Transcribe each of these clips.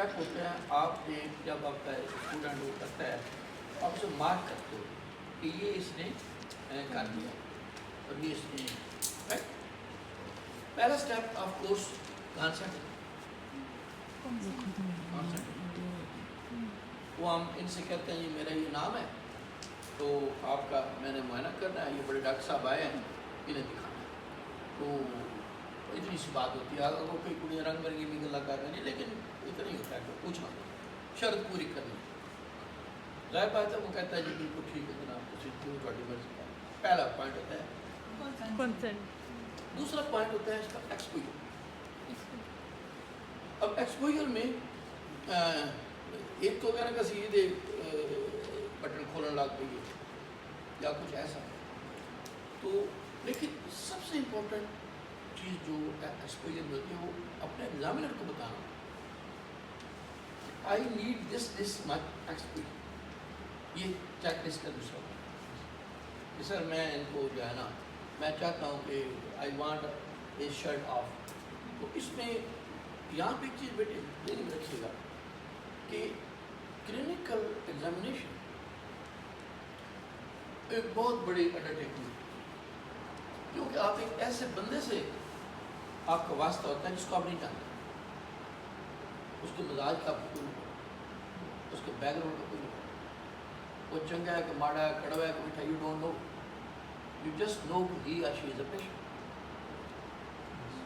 Step ہوتے ہیں. آپ نے جب آپ کا اسٹوڈنٹ وہ کرتا ہے آپ اسے مارک کرتے ہو کہ یہ اس نے کر دیا اور یہ اس نے رائٹ. پہلا اسٹیپ آف کورس کانسیپٹ. وہ ہم ان سے کہتے ہیں یہ میرا یہ نام ہے تو آپ کا میں نے معائنہ کرنا ہے, یہ بڑے ڈاکٹر صاحب آئے ہیں انہیں دکھانا ہے. تو اتنی سی بات ہوتی ہے. اگر وہ کوئی کڑیاں رنگ برنگی بھی گلا کر رہی ہیں لیکن اتنا ہی ہوتا ہے کہ پوچھنا شرط پوری کرنی. ظاہر بات ہے وہ کہتا ہے جی بالکل ٹھیک ہے جناب کسی تھوڑی مرضی کا. پہلا پوائنٹ ہوتا ہے کنسنٹ. دوسرا پوائنٹ ہوتا ہے اس کا ایکسپوجر. اب ایکسپوجر میں ایک تو کہنا کہ سیدھے بٹن کھولنے لگ گئی یا کچھ ایسا. تو لیکن سب سے امپورٹنٹ چیز جو ایکسپوجر میں ہوتی ہے وہ اپنے ایگزامینر کو بتانا. I need this much exposure. یہ چیک لسٹ کا دوسرا کہ سر میں ان کو جو ہے نا میں چاہتا ہوں کہ I want a shirt of. تو اس میں یہاں پہ ایک چیز بیٹے ذہن میں رکھیے گا کہ کلینکل ایگزامینیشن ایک بہت بڑی انڈرٹیکنگ ہے, کیونکہ آپ ایک ایسے بندے سے آپ کا واسطہ ہوتا ہے جس کو آپ نہیں جانتے. اس کے مزاج کا آپ کو کوئی نہیں, اس کے بیک گراؤنڈ کا کوئی نہیں, وہ چنگا ہے کہ ماڑا ہے کڑوا ہے کہ میٹھا, you don't know. You just know ہی اور شی از اے پیشنٹ.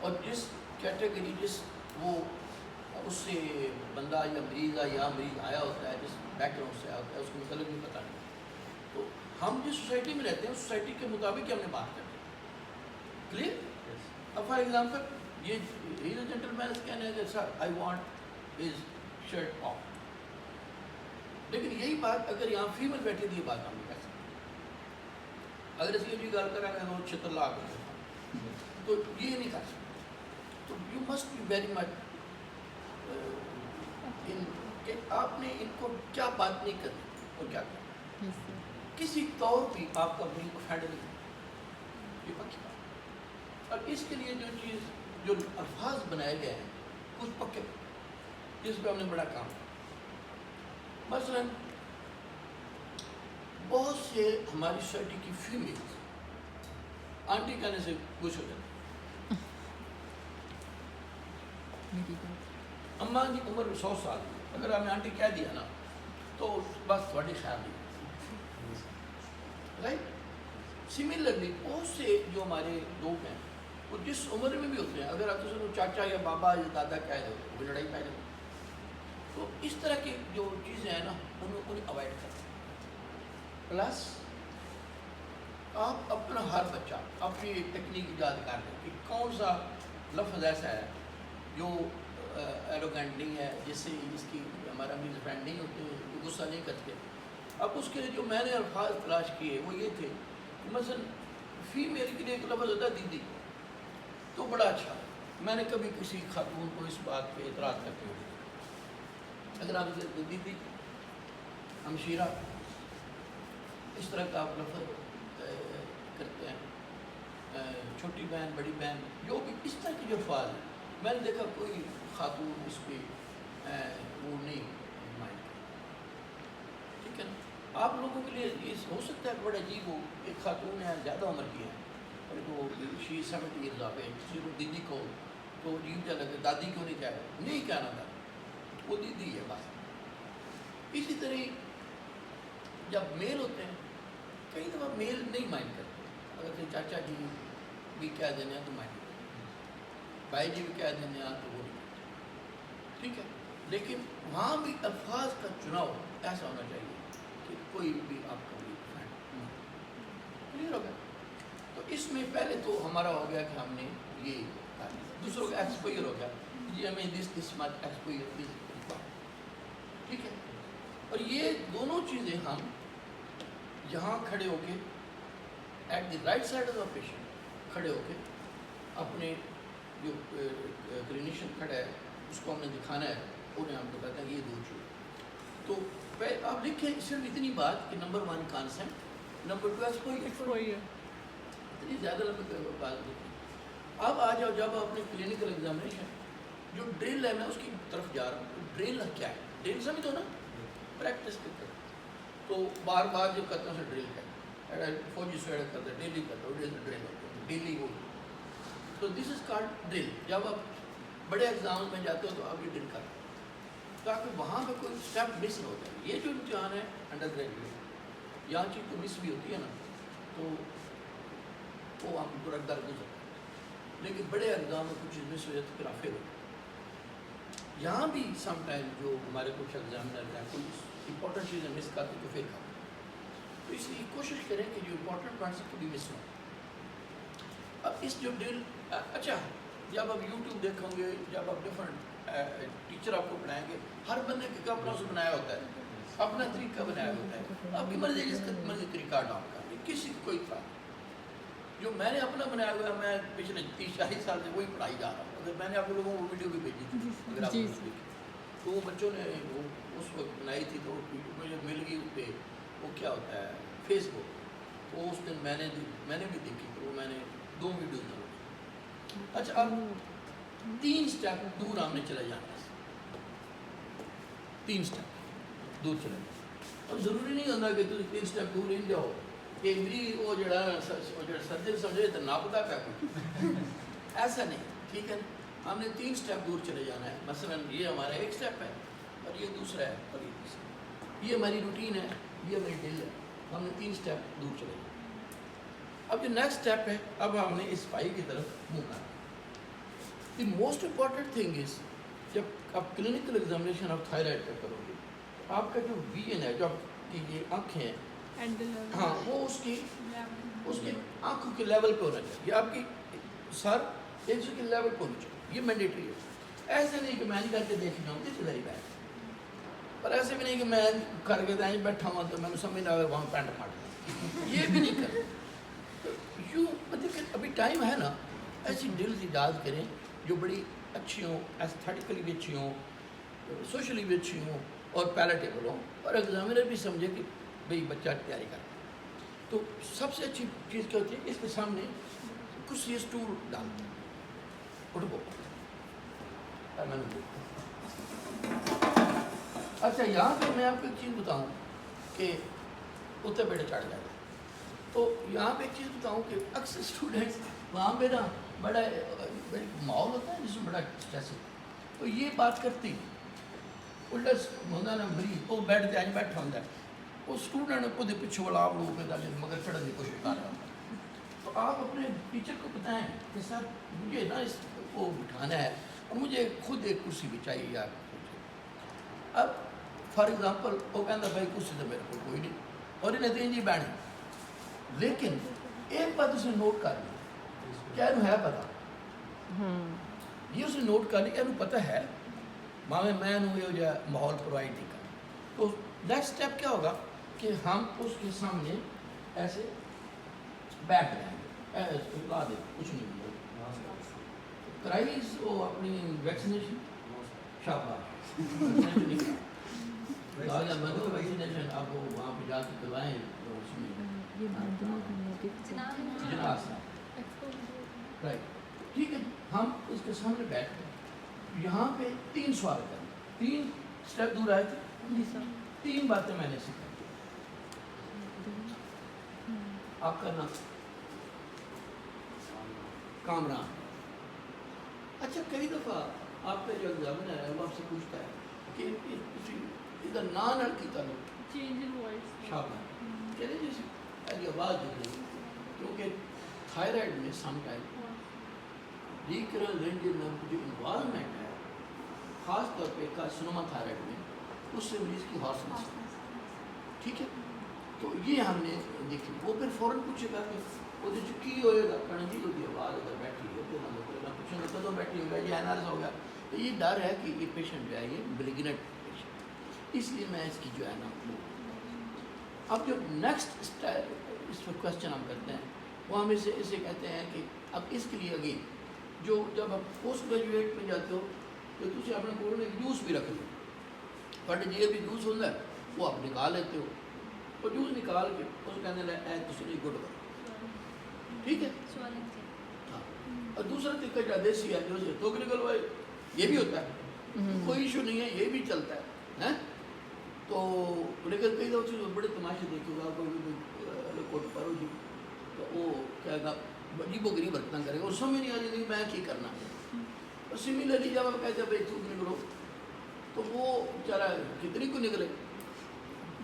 اور جس کیٹیگری جس وہ اس سے بندہ یا مریض یا مریض آیا ہوتا ہے جس بیک گراؤنڈ سے آیا ہوتا ہے اس کو مطلب بھی پتہ نہیں. تو ہم جس سوسائٹی میں رہتے ہیں اس سوسائٹی کے مطابق ہی ہم نے بات کرتے ہیں. کلیئر. اب فار ایگزامپل یہ جینٹل مین کہنے ہیں کہ sir I want his shirt off. لیکن یہی بات اگر یہاں فیمل بیٹھی تھی یہ بات ہم نہیں کہہ سکتے. اگر اس کی جی گل کریں گے چھتر لا کر تو یہ نہیں کر سکتے. تو you must be very much کہ آپ نے ان کو کیا بات نہیں کرنی اور کیا کرنا. کسی طور بھی آپ کا بریک کو فائدہ نہیں کرنا, یہ پکی بات. اور اس کے لیے جو چیز جو الفاظ بنائے گئے ہیں کچھ پکے جس پہ ہم نے بڑا کام کیا. مثلا بہت سے ہماری سوسائٹی کی فیمیلز آنٹی کہنے سے خوش ہو جاتی. اماں کی عمر 100 سال اگر ہمیں آنٹی کہہ دیا نا تو بس تھوڑی خیال نہیں. رائٹ. سملرلی بہت سے جو ہمارے لوگ ہیں وہ جس عمر میں بھی ہوتے ہیں اگر آپ کسی کو چاچا یا بابا یا دادا کہہ دو وہ لڑائی پہ جاتی. تو اس طرح کی جو چیزیں ہیں نا انہیں اوائڈ کریں. پلس آپ اپنا ہر بچہ اپنی ٹیکنیک ایجاد کر لیں کہ کون سا لفظ ایسا ہے جو ایروگینٹ نہیں ہے جس سے اس کی ہمارا میز فرینڈ نہیں ہوتے غصہ نہیں کرتے. اب اس کے لیے جو میں نے الفاظ تلاش کیے وہ یہ تھے مثلا فیمیل کے لیے ایک لفظ ہوتا ہے دیدی. تو بڑا اچھا میں نے کبھی کسی خاتون کو اس بات پہ اعتراض کرتے ہوئے اگر آپ اسے دیدی ہمشیرہ اس طرح کا آپ لفظ کرتے ہیں, چھوٹی بہن بڑی بہن جو بھی اس طرح کے جو الفاظ ہیں میں نے دیکھا کوئی خاتون اس پہ وہ نہیں مائنڈ. ٹھیک ہے نا. آپ لوگوں کے لیے یہ ہو سکتا ہے کہ بڑا عجیب ہو ایک خاتون ہے زیادہ عمر کی ہے اور وہ شی 70 ایئرز آف ایج کسی کو دیدی کو تو عجیب کیا لگے دادی کیوں نہیں کہہ رہے, نہیں کہنا تھا وہ دیدی ہے بس. اسی طرح جب میل ہوتے ہیں کئی دفعہ میل نہیں مائنڈ کرتے. اگر کہ چاچا جی بھی کہہ دینے ہیں تو مائنڈ کرتے, بھائی جی بھی کہہ دینے ہیں تو وہ نہیں کرتے. ٹھیک ہے. لیکن وہاں بھی الفاظ کا چناؤ ایسا ہونا چاہیے کہ کوئی بھی آپ کا بھی فرینڈ کلیئر ہو گیا. تو اس میں پہلے تو ہمارا ہو گیا کہ ہم نے یہ دوسروں کا ایکسپوئر ہو گیا جی ہمیں دس مچ ایکسپوئر. ٹھیک ہے. اور یہ دونوں چیزیں ہم یہاں کھڑے ہو کے at the right side of the patient کھڑے ہو کے اپنے جو کلینیشین کھڑا ہے اس کو ہم نے دکھانا ہے انہیں ہم کو کہتے ہیں یہ دو چیز. تو آپ لکھیں صرف اتنی بات کہ نمبر 1 کانسیپٹ, نمبر 2 ایکسپوئر. اتنی زیادہ لمبی بات لکھیں. اب آ جاؤ جب اپنے کلینکل ایگزامینیشن جو ڈرل ہے میں اس کی طرف جا رہا ہوں. ڈرل کیا ہے؟ ڈرل سمجھ دو نا, پریکٹس کرتے ہیں. تو بار بار جو کرتے ہیں اسے ڈرل کہتے ہیں. فوجی سویڈ کرتے ہیں ڈیلی کرتے ہیں, ڈرل ہوتے ہیں ڈیلی وہ. تو دس از کالڈ ڈرل. جب آپ بڑے ایگزام میں جاتے ہو تو آپ یہ ڈرل کرتے ہیں تاکہ وہاں پہ کوئی اسٹیپ مس نہ ہو جائے. یہ جو امتحان ہے انڈر گریجویٹ یہاں چیز تو مس بھی ہوتی ہے نا, تو وہ آپ کو در گزر. لیکن بڑے ایگزام میں کچھ چیز مس ہو جاتی پھر آپ فیل ہوتے. یہاں بھی سم ٹائم جو ہمارے کچھ ایگزامنر ہیں کوئی امپورٹنٹ چیزیں مس کرتے تو فیل کرتے. تو اس لیے کوشش کریں کہ جو امپورٹنٹ پوائنٹس کو بھی مس نہ ہو. اب اس جو ڈرل, اچھا جب آپ یوٹیوب دیکھیں گے, جب آپ ڈفرینٹ ٹیچر آپ کو پڑھائیں گے, ہر بندے کے اپنا سے بنایا ہوتا ہے, اپنا طریقہ بنایا ہوتا ہے. آپ کی مرضی جس کا مرضی طریقہ اڈاپٹ کر لیں, کسی کو کوئی فرق. جو میں نے اپنا بنایا ہوا ہے میں پچھلے 30-40 سال سے وہی پڑھائی جا رہا ہوں. اگر میں نے آپ لوگوں کو ویڈیو بھی بھیجی تھی اگر آپ دیکھی تو وہ بچوں نے وہ اس وقت بنائی تھی, تو مجھے مل گئی اس پہ. وہ کیا ہوتا ہے فیس بک, وہ اس دن میں نے بھی دیکھی, تو وہ میں نے 2 ویڈیوز ڈالی. اچھا اب 3 اسٹیپ دور ہم نے چلا جانا ہے, 3 اسٹیپ دور چلے جانا. اب ضروری نہیں ہوتا کہ تم 3 اسٹیپ دور ہی جاؤ کہ میری وہ جڑا سرجن سمجھے تو ناپتا پہ کوئی ایسا نہیں. ٹھیک ہے نا, ہم نے 3 اسٹیپ دور چلے جانا ہے. مثلا یہ ہمارا ایک اسٹیپ ہے اور یہ دوسرا ہے اور یہ تیسرا. یہ ہماری روٹین ہے, یہ ہماری ڈل ہے. ہم نے 3 اسٹیپ دور چلے جانا. اب جو نیکسٹ اسٹیپ ہے, اب ہم نے اس فائل کی طرف منہ کرنا. The most important thing is جب آپ کلینکل ایگزامینیشن آف تھائرائڈ کا کرو گے, آپ کا جو وی این ہے, جو آپ کی یہ آنکھیں ہیں, ہاں وہ اس کی آنکھوں کے لیول پہ ہونا چاہیے. آپ کی سر ایک کے لیول پہ ہونا چاہیے, یہ مینڈیٹری ہے. ایسے نہیں کہ میں نہیں کر کے دیکھ جاؤں گی ویری بیڈ, پر ایسے بھی نہیں کہ میں کر کے دیں بیٹھا ہوں تو میں نے سمجھ نہ وہاں پینٹ پھاٹ دیں, یہ بھی نہیں کریں. یوں مطلب ابھی ٹائم ہے نا, ایسی ڈلز ایجاد کریں جو بڑی اچھی ہوں, ایستھیٹیکلی بھی اچھی ہوں, سوشلی بھی اچھی ہوں اور پیلیٹیبل ہوں, اور ایگزامینر بھی سمجھے کہ بھئی بچہ تیاری کرتا ہے. تو سب سے اچھی چیز کیا ہوتی ہے, اس کے سامنے کچھ یہ اسٹول ڈال دیں, اٹھو. اچھا یہاں پہ میں آپ کو ایک چیز بتاؤں کہ اتنے بیٹے چڑھ جائے. تو یہاں پہ ایک چیز بتاؤں کہ اکثر اسٹوڈنٹس وہاں پہ نا بڑا ماحول ہوتا ہے جس میں بڑا اسٹریس ہوتا ہے, تو یہ بات کرتی الٹا ہوتا نا مریض وہ بیٹھتے آج بیٹھا ہوتا ہے, وہ اسٹوڈنٹ وہ پیچھے والا آپ لوگوں پہ مگر چڑھنے کی کوشش کر رہا ہوتا ہے. تو آپ اپنے ٹیچر کو بتائیں کہ سر مجھے نا اس کو بٹھانا ہے اور مجھے خود ایک کرسی بھی چاہیے یار. اب فار ایگزامپل وہ کہتا بھائی کرسی تو میرے کو کوئی نہیں اور انہیں دیں جی بیٹھیں, لیکن ایک بات اسے نوٹ کر لی, کیا انہوں ہے پتا, یہ اسے نوٹ کر لی کہ انہوں پتہ ہے میں انہوں یہ جو ماحول پرووائڈ نہیں کر. تو نیکسٹ اسٹیپ کیا ہوگا کہ ہم اس کے سامنے ایسے بیٹھ جائیں گے, لا دیں کچھ نہیں کرائیز وہ اپنی ویکسینیشن شاباش ویکسینیشن آپ وہاں پہ جا کے کروائیں اس میں رائٹ. ٹھیک ہے, ہم اس کے سامنے بیٹھ گئے, یہاں پہ 3 سوال کریں, 3 اسٹیپ دور آئے تھے, 3 باتیں میں نے سکھائی آپ کرنا. کامران, اچھا کئی دفعہ آپ کا جو ایگزامینر ہے وہ آپ سے پوچھتا ہے کہ ادھر نان کی طرف شاباش کہتے جیسے ایسی آواز دکھ رہی, کیونکہ تھائرائڈ میں سم ٹائم ریکرل رینجل جو انوائرمنٹ ہے خاص طور پہ کارسینوما تھائرائڈ میں, اس سے مریض کی ہارسنس. ٹھیک ہے, تو یہ ہم نے دیکھی. وہ پھر فوراً پوچھے گا کہ وہ جو کی ہوئے گا کہنا جی ہوتی آواز اگر بیٹھی ہے تو ہم پوچھیں گے کدوں بیٹھی ہوگا, یہ انالس ہو گیا. تو یہ ڈر ہے کہ یہ پیشنٹ جو ہے یہ بلیگنٹ پیشنٹ, اس لیے میں اس کی جو ہے نا اب جو نیکسٹ اس پر کوشچن ہم کرتے ہیں وہ ہم اسے کہتے ہیں کہ اب اس کے لیے اگین جو جب آپ پوسٹ گریجویٹ میں جاتے ہو تو تھی اپنے کول جوس بھی رکھ لو, بٹ جی بھی جوس ہوتا ہے وہ آپ نکال لیتے ہو, وہ جوس نکال کے اس کہنے لگا تھی گڈ کرو. ٹھیک ہے, ہاں. اور دوسرا طریقہ جو دیسی ہے جو سے تو نکلوائے یہ بھی ہوتا ہے، کوئی ایشو نہیں ہے، یہ بھی چلتا ہے. تو لیکن کئی دفعہ بڑے تماشے دیکھے گا، کوئی کوٹ پرو جی تو وہ کہے گا عجیب و غریب برتن کرے گا اور سمجھ نہیں آ رہی میں کی کرنا. سملرلی جب آپ کہتے ہیں بھائی تو نکلو تو وہ بیچارہ کتنی کو نکلے،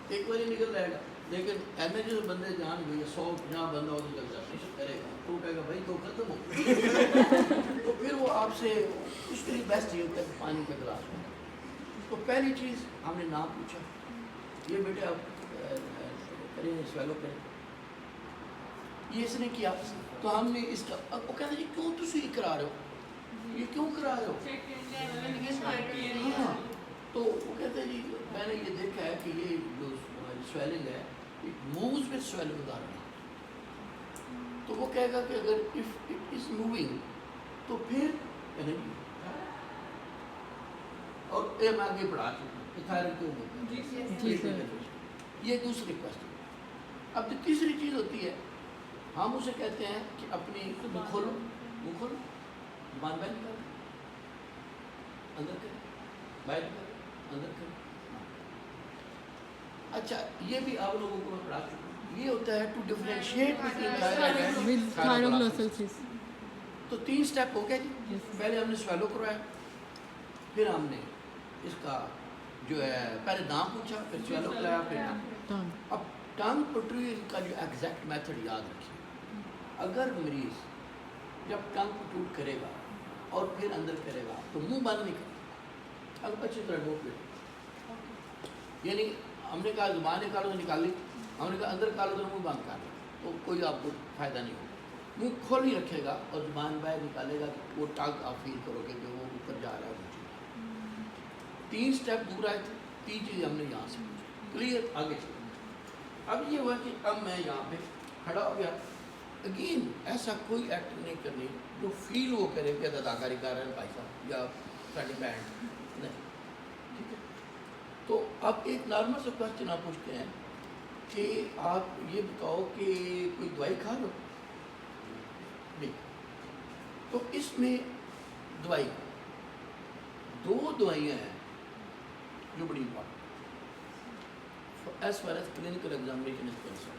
ایک بار ہی نکل جائے گا. لیکن ایم ایل اے بندے جان گئے 150 بندہ وہ نکل جاتا کرے گا تو کہے گا بھائی تو ختم ہو. تو پھر وہ آپ سے اس کے لیے بیسٹ یہ ہوتا ہے پانی کا گلاس. تو پہلی چیز ہم نے نام پوچھا، یہ بیٹے آپ کریں سویلو کریں، یہ اس نے کیا. تو ہم نے اس کا وہ کہتے ہیں جی کیوں تسی یہ کرا رہے ہو، یہ کیوں کرا رہے ہو. ہاں تو وہ کہتے ہیں جی میں نے یہ دیکھا ہے کہ یہ جو سویلنگ ہے اٹ مووز وتھ سویلنگ دارنا. تو وہ کہے گا کہ اگر اف اٹ از موونگ تو پھر اور میں آگے پڑھا چکا تھائرائڈ کیوں ہوتا ہے. یہ دوسری کوشچن. اب جو تیسری چیز ہوتی ہے ہم اسے کہتے ہیں کہ اپنی منہ کھولو زبان بند کر اندر کریں، باہر کریں اندر کریں. اچھا یہ بھی آپ لوگوں کو میں پڑھا چکا ہوں. یہ ہوتا ہے ٹو ڈفرینشیٹ بٹوین تھائرائڈ. تو 3 سٹیپ ہو گئے جی. پہلے ہم نے سویلو کروایا، پھر ہم نے اس کا جو ہے پہلے دام پوچھا، پھر سویلو کرایا، پھر اب ٹنگ پروٹروژن کا جو ایگزیکٹ میتھڈ یاد رکھیے. اگر مریض جب ٹنگ پروٹروٹ کرے گا اور پھر اندر کرے گا تو منہ بند نہیں کرے، اب اچھی طرح ڈھوک لے. یعنی ہم نے کہا زبان نکالو تو نکال لی، ہم نے کہا اندر نکالو تو منہ بند کر لیں تو کوئی آپ کو فائدہ نہیں ہوگا. منہ کھول ہی رکھے گا اور زبان باہر نکالے گا تو وہ ٹنگ آپ فیل کرو گے کہ وہ اوپر جا رہا ہے. 3 سٹیپ دور آئے تھے، 3 چیزیں ہم نے یہاں سے پوچھی. کلیئر؟ آگے چلیں. اب یہ ہوا کہ اب میں یہاں پہ کھڑا ہو گیا. اگین ایسا کوئی ایکٹ نہیں کرنی جو فیل وہ کرے کہ اداکاری کر رہے ہیں بھائی صاحب یا ساڈی بینڈ نہیں. ٹھیک ہے. تو اب ایک نارمل سا کوشچن آپ پوچھتے ہیں کہ آپ یہ بتاؤ کہ کوئی دوائی کھا لو نہیں. تو اس میں دوائی 2 دوائیاں ہیں جو بڑی important as far as clinical examination is concern.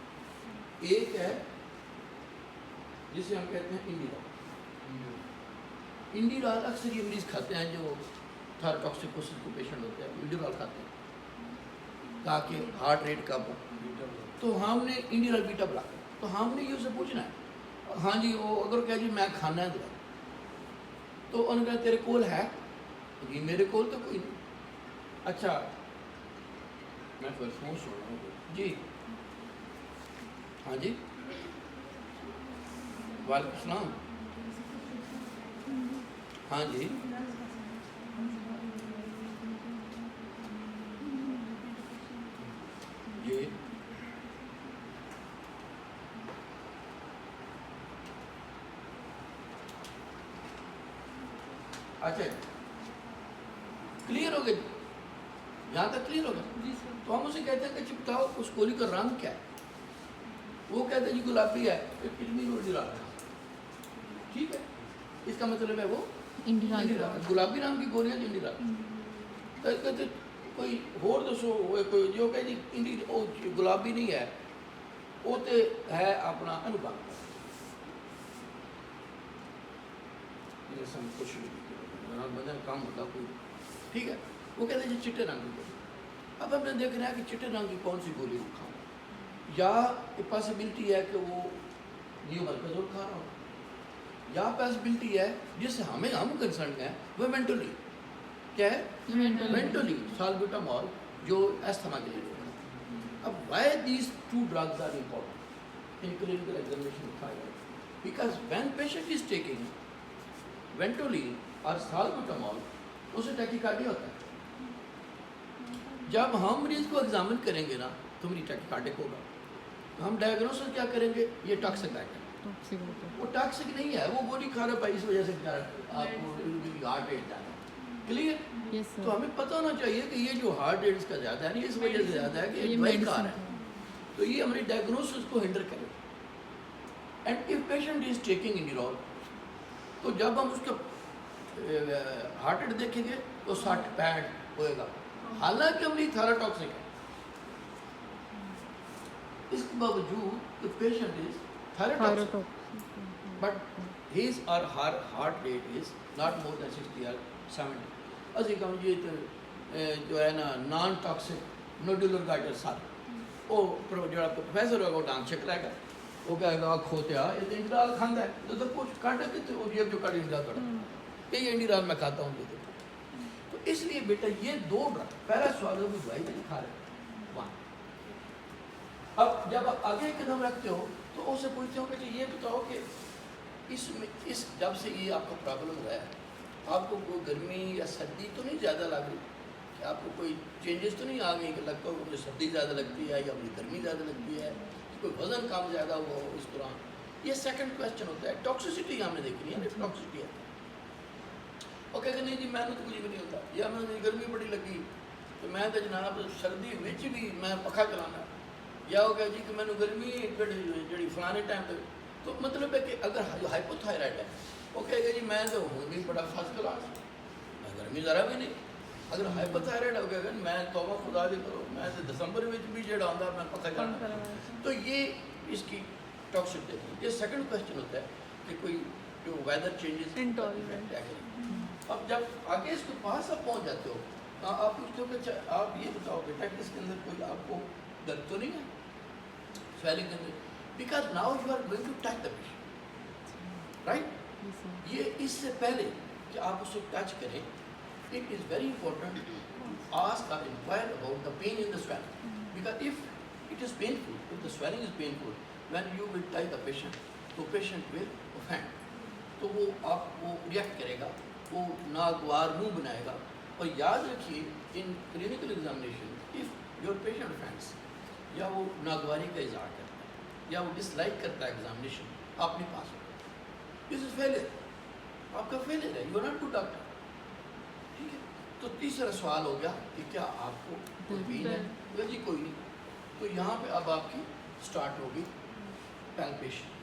ایک ہے جسے ہم کہتے ہیں انڈیرال. انڈیرال اکثر یہ مریض کھاتے ہیں جو تھائروٹاکسیکوسس کو پیشنٹ ہوتے ہیں، انڈیرال کھاتے ہیں تاکہ ہارٹ ریٹ کم ہو. تو ہم نے انڈیرال بیٹا بلاک، تو ہم نے یہ اسے پوچھنا ہے ہاں جی وہ اگر کہہ جی میں کھانا ہے دوائی تو انہوں نے کہا تیرے کول ہے جی میرے کول تو کوئی نہیں. اچھا میں پھر فون سن رہا ہوں جی. ہاں جی وعلیکم السلام. ہاں جی جی اچھا کلیئر ہو گیا یہاں تک کلیئر ہو گیا. تو ہم اسے کہتے ہیں کہ بتاؤ اس گولی کا رنگ کیا ہے. وہ کہتے ہیں جی گلابی ہے. ٹھیک ہے اس کا مطلب ہے وہ گلابی رنگ کی گولیاں جو انڈیرال. کہتے کوئی اور دسو کوئی جو کہ جی گلابی نہیں ہے وہ تو ہے اپنا انوپا کچھ بندہ کام ہوتا کوئی. ٹھیک ہے وہ کہتے ہیں جی چٹے رنگ کی گولی. اب ہم نے دیکھنا ہے کہ چٹے رنگ کی کون سی گولی وہ کھاؤں، یا پاسبلٹی ہے کہ وہ نیو مرکزول کھا رہا ہو، یا پاسبلٹی ہے جس سے ہم کنسرن ہیں وہ مینٹلی کیا ہے مینٹلی سالبوٹامول جو استھما کے لیے ہوتا ہے. اب why these 2 drugs are important in clinical examination of thyroid? Because when patient is taking Ventolin or salbutamol اسے ٹیکیکارڈیا ہوتا ہے. جب ہم مریض کو ایگزامن کریں گے نا تو میری ٹیکیکارڈک ہوگا. ہم ڈائگنوسس کیا کریں گے یہ ٹاکسک ہے. وہ ٹاکسک نہیں ہے وہ گولی کھا رہا ہے اس وجہ سے آپ کو ہارٹ ریٹ زیادہ ہے. کلیئر؟ تو ہمیں پتہ ہونا چاہیے کہ یہ جو ہارٹ ریٹ اس کا زیادہ ہے اس وجہ سے زیادہ ہے کہ دوائی کھا رہا ہے. تو یہ ہماری ڈائگنوسس کو ہینڈل کرے. And if patient is taking Inderal تو جب ہم اس کا ہارٹ ریٹ دیکھیں گے تو 60-65 ہوئے گا، حالانکہ ہماری تھائروٹاکسک ہے. اس کے باوجود the patient is thyrotoxic, but his or her heart rate is not more than 60 or 70. اسی کہوں جی جو ہے نا نان ٹاکسک نوڈولر گائٹر سر وہ جو پروفیسر ہوگا وہ ڈانس چیک لائے گا، وہ کہے گا کھوتیا یہ انڈرال کھانا ہے تو کچھ کاٹا کہ وہ جیب جو کاٹی انڈرال کھانا کہ یہ انڈرال میں کھاتا ہوں. تو اس لیے بیٹا یہ دو ڈرگ، پہلا سوال ہے وہ دوائی نہیں کھا رہے. اب جب آپ آگے قدم رکھتے ہو تو اسے پوچھتے ہو کہ یہ بتاؤ کہ اس میں اس جب سے یہ آپ کو پرابلم ہوا ہے آپ کو کوئی گرمی یا سردی تو نہیں زیادہ لگ رہی، کہ آپ کو کوئی چینجز تو نہیں آ گئی کہ لگتا ہو کہ مجھے سردی زیادہ لگتی ہے یا مجھے گرمی زیادہ لگتی ہے، کوئی وزن کم زیادہ ہوا ہو اس دوران. یہ سیکنڈ کویشچن ہوتا ہے. ٹاکسیسٹی ہم نے دیکھنی ہے نا، ٹاکسیسٹی ہے. وہ کہتے نہیں جی میں نے تو کچھ بھی نہیں ہوتا، یا میں گرمی بڑی لگی تو میں تو جناب سردی وچ بھی میں پکھا چلانا، یا ہو گیا جی کہ میں نے گرمی جڑی فلانے ٹائم پہ. تو مطلب ہے کہ اگر جو ہائپو تھائرائڈ ہے وہ کہے گا جی میں تو ہوں بھی بڑا فرسٹ کلاس، میں گرمی ذرا بھی نہیں. اگر ہائپو تھائرائڈ ہو گیا میں توبہ خدا دی کرو میں تو دسمبر میں بھی جڑا آتا میں پکھا چلانا. تو یہ اس کی ٹاکسک دیکھیں. یہ سیکنڈ کویشچن ہوتا ہے کہ کوئی جو ویدر چینجز انٹالرنٹ ہے. اب جب آگے اس کے پاس آپ پہنچ جاتے ہو آپ پوچھتے ہو کہ آپ یہ بتاؤ بیٹا کہ اس کے اندر کوئی آپ کو درد تو نہیں ہے سویلنگ کے اندر، because now you are going to touch the patient right. یہ اس سے پہلے کہ آپ اسے ٹچ کریں it is very important ask اور inquire about the pain in the swelling, because if it is painful if the swelling is painful when you will touch the patient تو پیشنٹ ول اوفینڈ، تو وہ آپ کو react کرے گا، وہ ناگوار منہ بنائے گا. اور یاد رکھیے in clinical examination of your patient offends یا وہ ناگواری کا اظہار کرتا ہے یا وہ ڈس لائک کرتا ہے ایگزامینیشن آپ نہیں پاس ہوگا، دس از فیلئر، آپ کا فیلئر ہے، you are not good doctor. ٹھیک ہے. تو تیسرا سوال ہو گیا کہ کیا آپ کو کوئی پین ہے؟ جی کوئی نہیں. تو یہاں پہ اب آپ کی اسٹارٹ ہوگی پیلپیشن.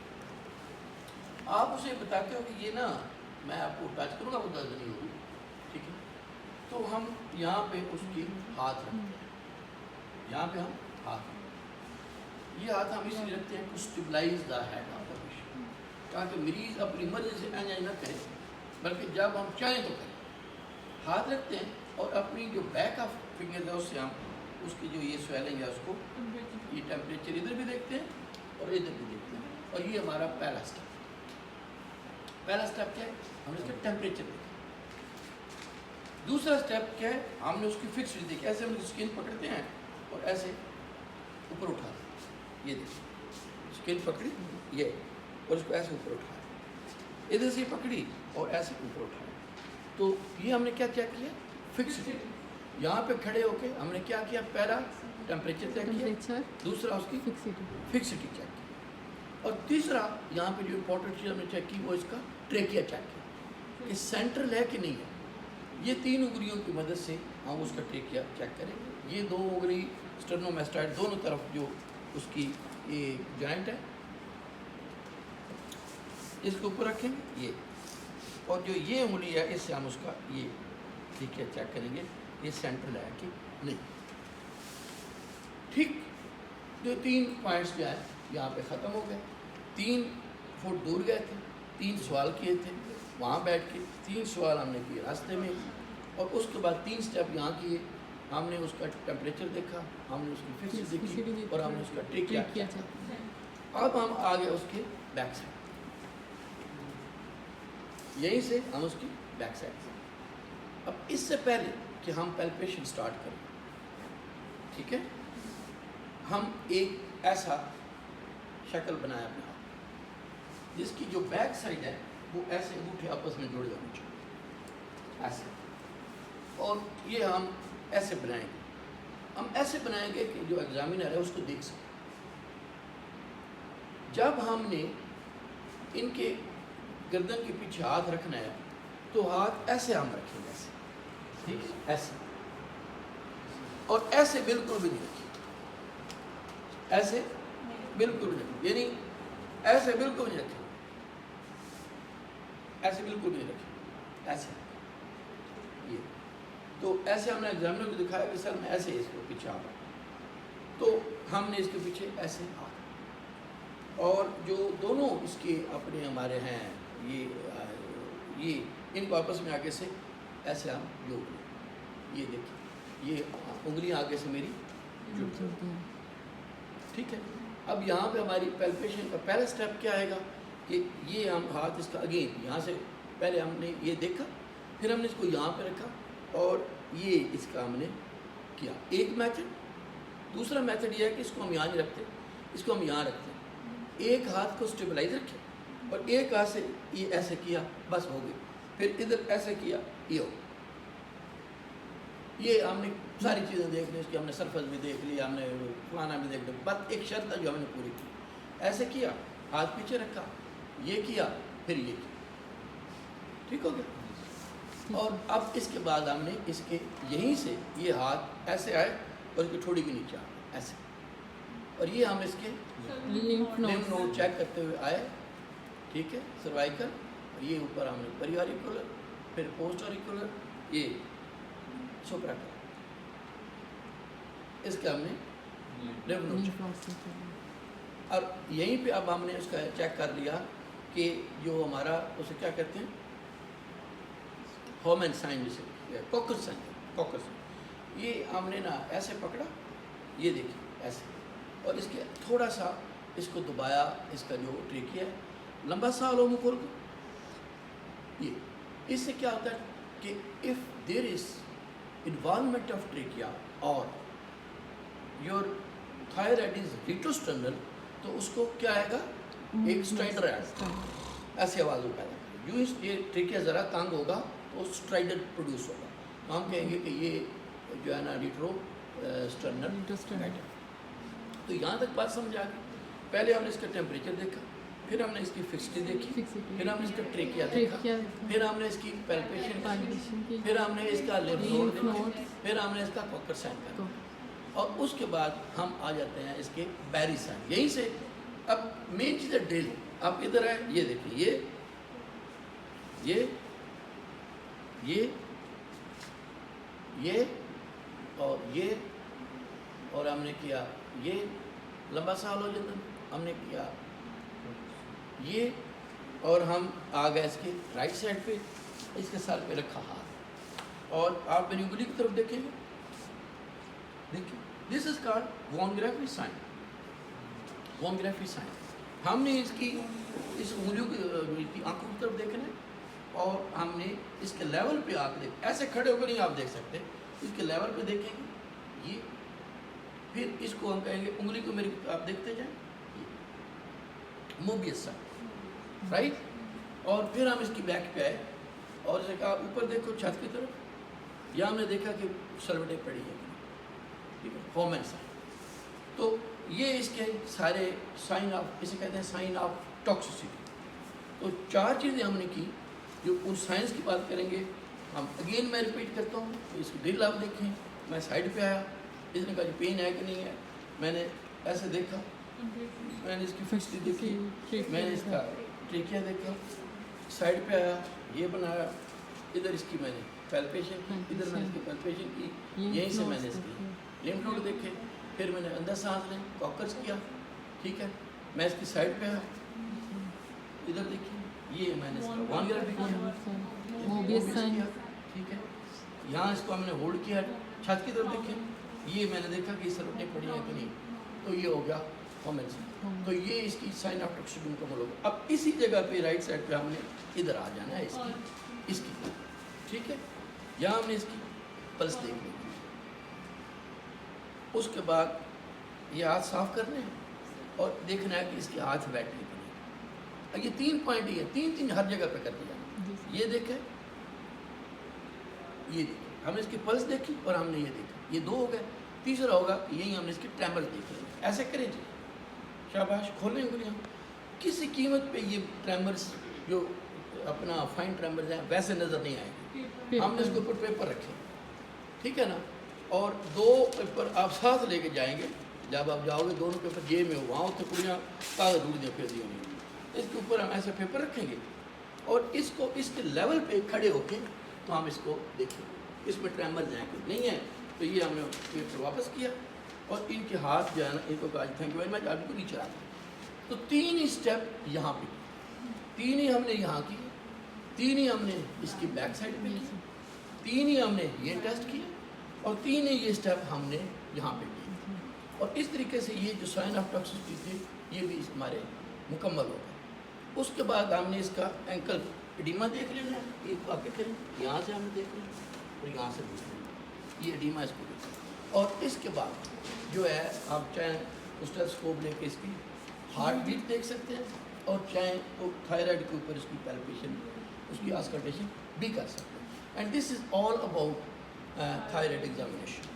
آپ اسے بتاتے ہو کہ یہ نا میں آپ کو ٹچ کروں گا وہ درد نہیں ہوگی. ٹھیک ہے. تو ہم یہاں پہ اس کی ہاتھ رکھتے ہیں، یہاں پہ ہم ہاتھ یہ ہاتھ ہم اس لیے رکھتے ہیں کہ stabilise the head of the patient, تاکہ مریض اپنی مرضی سے انجائے نہ کرے بلکہ جب ہم چاہیں تو کریں. ہاتھ رکھتے ہیں اور اپنی جو بیک آف فنگر ہے اس سے ہم اس کی جو یہ سویلنگ ہے اس کو یہ ٹیمپریچر ادھر بھی دیکھتے ہیں اور ادھر بھی دیکھتے ہیں. اور یہ ہمارا پہلا اسٹیپ. پہلا اسٹیپ کیا ہے؟ ہم نے اس کا ٹیمپریچر دیکھا. دوسرا اسٹیپ کیا ہے؟ ہم نے اس کی فکس دیکھی. ایسے ہم اسکن پکڑتے ہیں اور ایسے اوپر اٹھاتے ہیں. یہ دیکھیں اسکن پکڑی یہ اور اس کو ایسے اوپر اٹھایا، ادھر سے پکڑی اور ایسے اوپر اٹھایا. تو یہ ہم نے کیا چیک کیا؟ فکسڈ. یہاں پہ کھڑے ہو کے ہم نے کیا کیا؟ پہلا ٹیمپریچر چیک کیا، دوسرا اس کی فکسٹی چیک کی، اور تیسرا یہاں پہ جو امپورٹنٹ چیز ہم نے چیک کی وہ اس کا ٹریکیا چیک کیا کہ سینٹرل ہے کہ نہیں ہے. یہ تین انگلیوں کی مدد سے ہم اس کا ٹریکیا چیک کریں گے. یہ دو انگلی اسٹرنومیسٹائڈ دونوں طرف جو اس کی یہ جوائنٹ ہے اس کے اوپر رکھیں گے یہ، اور جو یہ انگلی ہے اس سے ہم اس کا یہ ٹریکیا چیک کریں گے یہ سینٹرل ہے کہ نہیں. ٹھیک. جو 3 پوائنٹس جو ہے یہاں پہ ختم ہو گئے. 3 فٹ دور گئے تھے، 3 سوال کیے تھے وہاں بیٹھ کے، 3 سوال ہم نے کیے راستے میں، اور اس کے بعد 3 سٹیپ یہاں کیے. ہم نے اس کا ٹیمپریچر دیکھا، ہم نے اس کی فکس دیکھی اور ہم نے اس کا ٹریکیا کیا. اب ہم آگے اس کے بیک سائڈ، یہیں سے ہم اس کی بیک سائڈ سے. اب اس سے پہلے کہ ہم پیلپیشن سٹارٹ کریں، ٹھیک ہے، ہم ایک ایسا شکل بنایا اپنے آپ جس کی جو بیک سائڈ ہے وہ ایسے انگوٹھے آپس میں جڑے ہونے چاہیے ایسے، اور یہ ہم ایسے بنائیں گے. ہم ایسے بنائیں گے کہ جو ایگزامینر ہے اس کو دیکھ سکے. جب ہم نے ان کے گردن کے پیچھے ہاتھ رکھنا ہے تو ہاتھ ایسے ہم رکھیں گے ایسے، ٹھیک ہے، ایسے، اور ایسے بالکل بھی نہیں رکھیں، ایسے بالکل بھی نہیں، یعنی ایسے بالکل نہیں رکھیں، ایسے بالکل نہیں رکھیں، ایسے تو ایسے ہم نے ایگزامنر کو دکھایا کہ سر میں ایسے اس کو پیچھے آ رہا، تو ہم نے اس کے پیچھے ایسے آ، اور جو دونوں اس کے اپنے ہمارے ہیں یہ ان کو آپس میں آگے سے ایسے ہم جوڑ لیں، یہ دیکھیں یہ انگلیاں آگے سے میری جڑ گئی، ٹھیک ہے۔ اب یہاں پہ ہماری پیلپیشن کا پہلا سٹیپ کیا آئے گا کہ یہ ہم ہاتھ اس کا اگین یہاں سے پہلے ہم نے یہ دیکھا، پھر ہم نے اس کو یہاں پہ رکھا اور یہ اس کا ہم نے کیا ایک میتھڈ۔ دوسرا میتھڈ یہ ہے کہ اس کو ہم یہاں نہیں رکھتے، اس کو ہم یہاں رکھتے ہیں، ایک ہاتھ کو اسٹیبلائز رکھے اور ایک ہاتھ سے یہ ایسے کیا، بس ہو گئی، پھر ادھر ایسے کیا، یہ ہو، یہ ہم نے ساری چیزیں دیکھ لی، اس کی ہم نے سرفس بھی دیکھ لی، ہم نے فلانا بھی دیکھ لیا، بس ایک شرط ہے جو ہم نے پوری کی، ایسے کیا، ہاتھ پیچھے رکھا، یہ کیا، پھر یہ کیا، ٹھیک ہو گیا۔ اور اب اس کے بعد ہم نے اس کے یہیں سے یہ ہاتھ ایسے آئے اور اس کی ٹھوڑی کے نیچے آئے ایسے، اور یہ ہم اس کے لیمف نوڈ چیک کرتے ہوئے آئے، ٹھیک ہے، سروائکل، اور یہ اوپر ہم نے پری آریکولر، پھر پوسٹ آریکولر، یہ سوپرا کا، اس کا ہم نے لیمف نوڈ چیک، اور یہیں پہ اب ہم نے اس کا چیک کر لیا کہ جو ہمارا اسے کیا کہتے ہیں ہومن سائن، جسے کوکر سائن، کوکر سائن، یہ ہم نے نا ایسے پکڑا، یہ دیکھیں ایسے، اور اس کے تھوڑا سا اس کو دبایا، اس کا جو ٹریکیا ہے لمبا سا لو مکر کو، یہ اس سے کیا ہوتا ہے کہ if there is involvement of trachea or your thyroid is retrosternal تو اس کو کیا آئے گا، ایک اسٹرائڈر آئے گا، ایسی آواز پیدا کرے، جو اس یہ ٹریکیا ذرا تنگ ہوگا تو اسٹرائڈر پروڈیوس ہوگا، تو ہم کہیں گے کہ یہ جو ہے نا ریٹرو اسٹرنل میٹر۔ تو یہاں تک بات سمجھ آ گئی۔ پہلے ہم نے اس کا ٹیمپریچر دیکھا، پھر ہم نے اس کی فکسٹی دیکھی، پھر ہم نے اس کا ٹریکیا دیکھا، پھر ہم نے اس کی پیلپیشن کی، پھر ہم نے اس کا لیمف نوڈ دیکھا، پھر ہم نے اس کا کوکر سائن کرا، اور اس کے بعد ہم آ جاتے ہیں اس کے بیری سائن۔ یہیں سے اب مین چیز ہے ڈرل۔ آپ ادھر آئے، یہ دیکھیں، یہ اور ہم نے کیا یہ لمبا سا ہو جاتا، ہم نے کیا یہ، اور ہم آ گئے اس کے رائٹ سائڈ پہ، اس کے سر پہ رکھا ہاتھ، اور آپ میری انگلی کی طرف دیکھیں گے، دیکھیں دس از کالڈ وان گرافی سائن، وان گرافی سائن۔ ہم نے اس کی اس انگلیوں کی آنکھوں کی طرف دیکھنا ہے، اور ہم نے اس کے لیول پہ آپ دیکھ، ایسے کھڑے ہو کر نہیں آپ دیکھ سکتے، اس کے لیول پہ دیکھیں گے یہ، پھر اس کو ہم کہیں گے انگلی کو میری آپ دیکھتے جائیں، موبیس سائن، رائٹ، اور پھر ہم اس کی بیک پہ آئے اور اسے کہا اوپر دیکھو چھت کی طرف، یہاں ہم نے دیکھا کہ سلوٹیں پڑی ہیں، ٹھیک ہے، ہومن سائن۔ تو یہ اس کے سارے سائن آف، اسے کہتے ہیں سائن آف ٹاکسیسٹی۔ تو چار چیزیں ہم نے کی جو ان سائنس کی بات کریں گے ہم۔ اگین میں ریپیٹ کرتا ہوں، تو اس کی ڈرل آپ دیکھیں، میں سائڈ پہ آیا، اس نے کہا کہ پین ہے کہ نہیں ہے، میں نے ایسے دیکھا، میں نے اس کی فکسٹی دیکھی، میں نے اس کا ٹریکیا دیکھا، سائڈ پہ آیا، یہ بنایا، ادھر اس کی میں نے پیلپیشن کی، ادھر میں نے اس کی پیلپیشن کی، یہیں سے میں نے اس کی لیمف نوڈ دیکھے، پھر میں نے اندر سانس لیں، کوکرز کیا، ٹھیک ہے، میں اس کی سائڈ پہ آیا، ادھر دیکھیں، یہ میں نے اس کا وان گرافی کیا، موبیس کیا، ٹھیک ہے، یہاں اس کو ہم نے ہولڈ کیا، چھت کی طرف دیکھیں، یہ میں نے دیکھا کہ سلوٹیں پڑی ہیں کہ نہیں، تو یہ ہو گیا ہومن سائن۔ تو یہ اس کی سائن آف ٹاکسیسٹی مکمل ہوگا۔ اب اسی جگہ پہ رائٹ سائڈ پہ ہم نے ادھر آ جانا ہے اس کی، ٹھیک ہے، یہاں ہم نے اس کی پلس دیکھ لی، اس کے بعد یہ ہاتھ صاف کرنے ہیں اور دیکھنا ہے کہ اس کے ہاتھ بیٹھنے کے لیے، یہ 3 پوائنٹ ہی ہے، تین ہر جگہ پہ کرتے جانا، یہ دیکھیں، یہ دیکھیں، ہم نے اس کی پلس دیکھی اور ہم نے یہ دیکھا، یہ 2 ہو گئے۔ تیسرا ہوگا کہ یہی ہم نے اس کی ٹریمر دیکھ لیں، ایسے کریں جی، شاباش، کھولیں انگلیاں، کسی قیمت پہ یہ ٹریمرز جو اپنا فائن ٹریمرز ہیں ویسے نظر نہیں آئیں گے، ہم نے اس کے اوپر پیپر رکھے، ٹھیک ہے نا، اور 2 پیپر آپ ساتھ لے کے جائیں گے، جب آپ جاؤ گے دونوں پیپر جیب میں ہو، وہاں تو کڑیاں کاغذ ڈھونڈ دیا پھر دی ہونی، اس کے اوپر ہم ایسے پیپر رکھیں گے اور اس کو اس کے لیول پہ کھڑے ہو کے تو ہم اس کو دیکھیں گے، اس میں ٹریمرز ہیں کچھ نہیں ہیں، تو یہ ہم نے پیپر واپس کیا اور ان کے ہاتھ جو ہے نا ان کو کہا تھینک یو ویری مچ، آپ کو نیچے آ گئے. تو 3 ہی اسٹیپ یہاں پہ کی، 3 ہی ہم نے یہاں کی، 3 ہی ہم نے اس کی بیک سائڈ پہ کی، 3 ہی ہم نے یہ ٹیسٹ کیا اور 3 ہی یہ اسٹیپ ہم نے یہاں پہ کیے. اور اس طریقے سے یہ جو سائن آف ٹاکسیسٹی تھے یہ بھی ہمارے مکمل ہو گئے. اس کے بعد ہم نے اس کا اینکل ایڈیما دیکھ لینا ہے، ایک آگے کریں، یہاں سے ہم نے دیکھ لینا اور یہاں سے دیکھ لینا، یہ ایڈیما اس کو دیکھ. اور اس کے بعد جو ہے آپ چاہیں اسٹیتھوسکوپ لے کے اس کی ہارٹ بیٹ دیکھ سکتے ہیں اور چاہیں تو تھائرائڈ کے اوپر اس کی پیلپیشن، اس کی آسکلٹیشن بھی کر سکتے ہیں. And this is all about thyroid examination.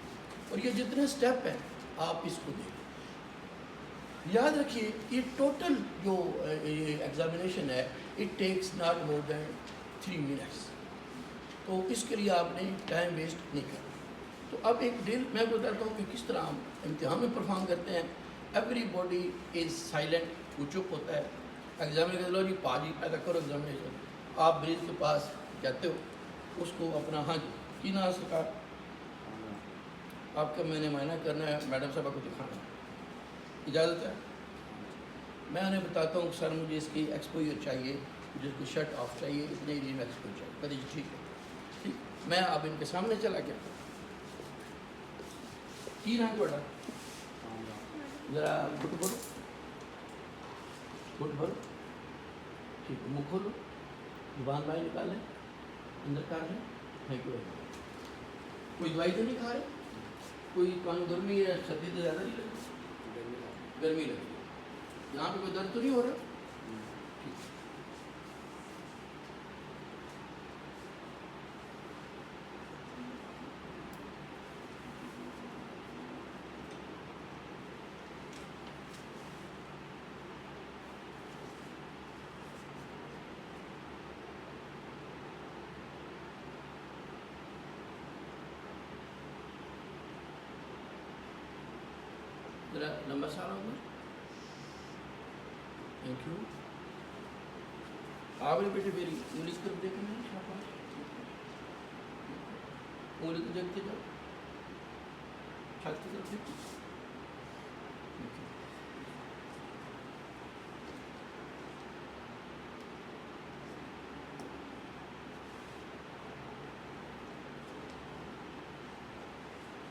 اور یہ جتنے اسٹیپ ہیں آپ اس کو دیکھیں. یاد رکھیے یہ ٹوٹل جو ایگزامینیشن ہے it takes not more than 3 minutes. تو اس کے لیے آپ نے ٹائم ویسٹ نہیں کرنا. تو اب ایک ڈیل میں بتاتا ہوں کہ کس طرح ہم امتحان میں پرفارم کرتے ہیں. ایوری باڈی از سائلنٹ، وہ چپ ہوتا ہے. ایگزامینر لو جی پاجی پیدا کرو ایگزامینیشن. آپ مریض کے پاس جاتے ہو، اس کو اپنا ہاں جی کی نام سرکار آپ کا میں نے معائنہ کرنا ہے، میڈم صاحبہ کو دکھانا ہے، اجازت ہے؟ میں انہیں بتاتا ہوں کہ سر مجھے اس کی ایکسپوجر چاہیے، مجھے اس کی شرٹ آف چاہیے، اتنے ایریے میں ایکسپوجر چاہیے. کہتے جی ٹھیک ہے. ٹھیک، میں اب ان کے سامنے چلا گیا. کی نام تھوڑا ذرا گھٹ بھرو، گھٹ بھرو. ٹھیک ہے، منہ کھولو، زبان باہر نکال لیں، اندر کر لیں. Thank you. کوئی دوائی تو نہیں کھا رہے؟ کوئی کان گرمی ہے، سردی تو زیادہ نہیں لگی؟ گرمی لگی. یہاں پہ کوئی درد تو نہیں ہو رہا؟ ٹھیک. ذرا لمبا سارا ہوگا. Thank you. آپ نے بیٹے میری انگلش طرف دیکھیں گے، انگلی کو دیکھتے جاؤ، چھت کی طرف دیکھو.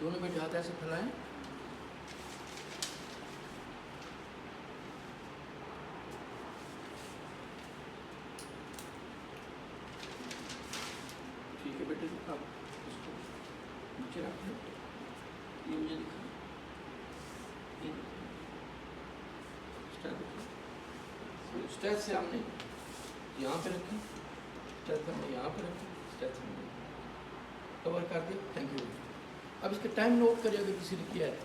دونوں بیٹے ہاتھ ایسے پھیلائیں. ٹھیک ہے بیٹے، آپ اس کو نیچے رکھ لیں. یہ مجھے دکھا اسٹیچ سے ہم نے یہاں پہ رکھی، اسٹیچ ہم نے یہاں پہ رکھی، اسٹیچ ہم نے کور کر دیا. Thank you. اب اس کا ٹائم نوٹ کریے اگر کسی نے کیا ہے.